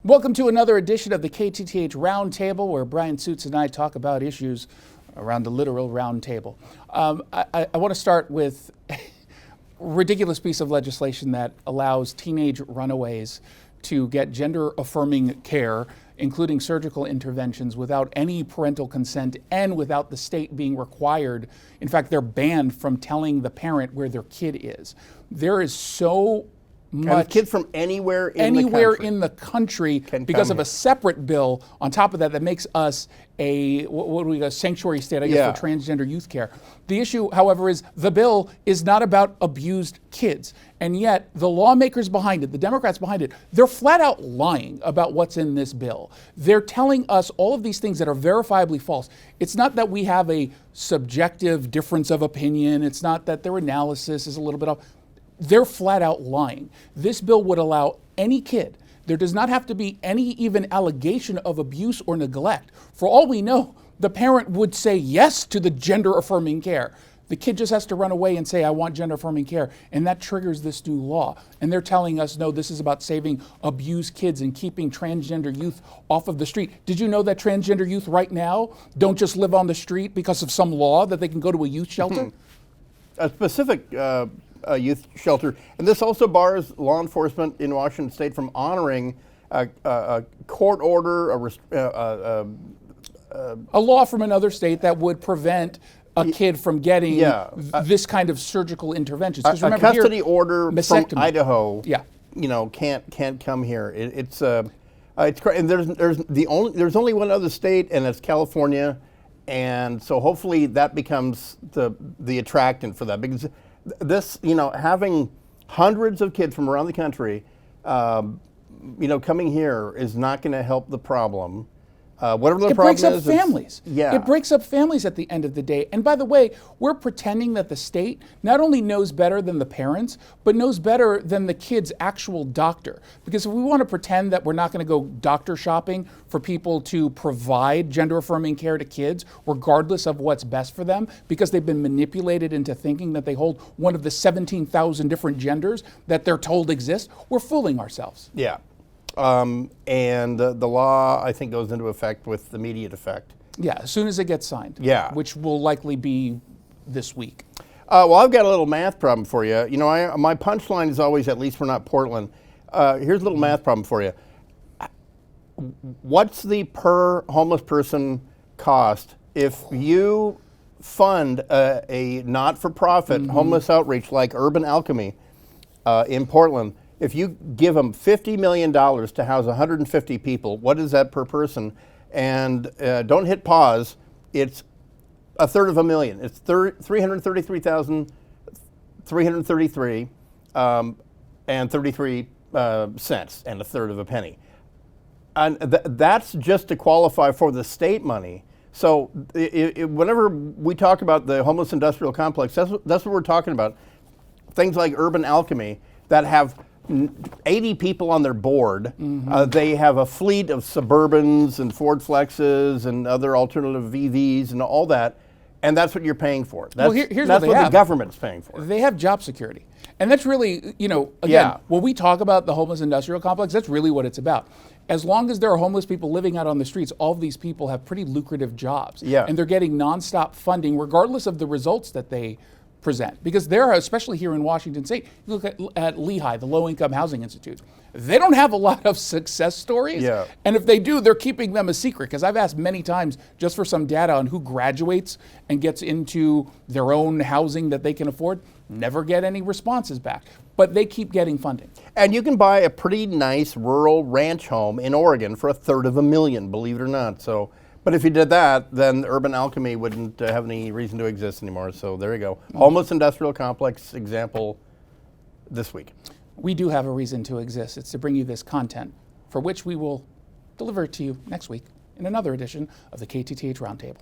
Welcome to another edition of the KTTH Roundtable, where Bryan and I talk about issues around the literal round table. I want to start with a ridiculous piece of legislation that allows teenage runaways to get gender-affirming care, including surgical interventions, without any parental consent and without the state being required. In fact, they're banned from telling the parent where their kid is. There is so much. And kids from anywhere in the country because of a separate bill on top of that makes us a sanctuary state, I guess, for transgender youth care. The issue, however, is the bill is not about abused kids. And yet the lawmakers behind it, the Democrats behind it, they're flat out lying about what's in this bill. They're telling us all of these things that are verifiably false. It's not that we have a subjective difference of opinion. It's not that their analysis is a little bit off. They're flat out lying. This bill would allow any kid. There does not have to be any even allegation of abuse or neglect. For all we know, the parent would say yes to the gender-affirming care. The kid just has to run away and say, I want gender-affirming care, and that triggers this new law. And they're telling us, no, this is about saving abused kids and keeping transgender youth off of the street. Did you know that transgender youth right now don't just live on the street because of some law that they can go to a youth shelter? A specific youth shelter. And this also bars law enforcement in Washington State from honoring a court order, a law from another state that would prevent a kid from getting this kind of surgical interventions. A custody order from Idaho, yeah, can't come here. It's and there's only one other state, and it's California, and so hopefully that becomes the attractant for that, because this, having hundreds of kids from around the country, coming here is not going to help the problem. Whatever the problem is, it breaks up families. Yeah. It breaks up families at the end of the day. And by the way, we're pretending that the state not only knows better than the parents, but knows better than the kid's actual doctor. Because if we want to pretend that we're not going to go doctor shopping for people to provide gender-affirming care to kids, regardless of what's best for them, because they've been manipulated into thinking that they hold one of the 17,000 different genders that they're told exist, we're fooling ourselves. Yeah. And the law, I think, goes into effect with immediate effect. Yeah, as soon as it gets signed. Yeah. Which will likely be this week. Well, I've got a little math problem for you. My punchline is always, at least we're not Portland. Here's a little math problem for you. What's the per homeless person cost if you fund a not-for-profit homeless outreach like Urban Alchemy in Portland? If you give them $50 million to house 150 people, what is that per person? And don't hit pause. It's $333,000. It's 333,333 and 33 cents, and a third of a penny. And that's just to qualify for the state money. So whenever we talk about the homeless industrial complex, that's what we're talking about. Things like Urban Alchemy that have 80 people on their board. They have a fleet of Suburbans and Ford Flexes and other alternative VVs and all that, and that's what you're paying for. That's what the government's paying for. They have job security. And that's really, when we talk about the homeless industrial complex, that's really what it's about. As long as there are homeless people living out on the streets, all of these people have pretty lucrative jobs. Yeah. And they're getting nonstop funding regardless of the results that they present. Because there are, especially here in Washington State, you look at Lehigh, the Low Income Housing Institute, they don't have a lot of success stories. Yeah. And if they do, they're keeping them a secret. Because I've asked many times just for some data on who graduates and gets into their own housing that they can afford, never get any responses back. But they keep getting funding. And you can buy a pretty nice rural ranch home in Oregon for $333,000, believe it or not. So, but if you did that, then Urban Alchemy wouldn't have any reason to exist anymore. So there you go. Homeless industrial complex example this week. We do have a reason to exist. It's to bring you this content, for which we will deliver it to you next week in another edition of the KTTH Roundtable.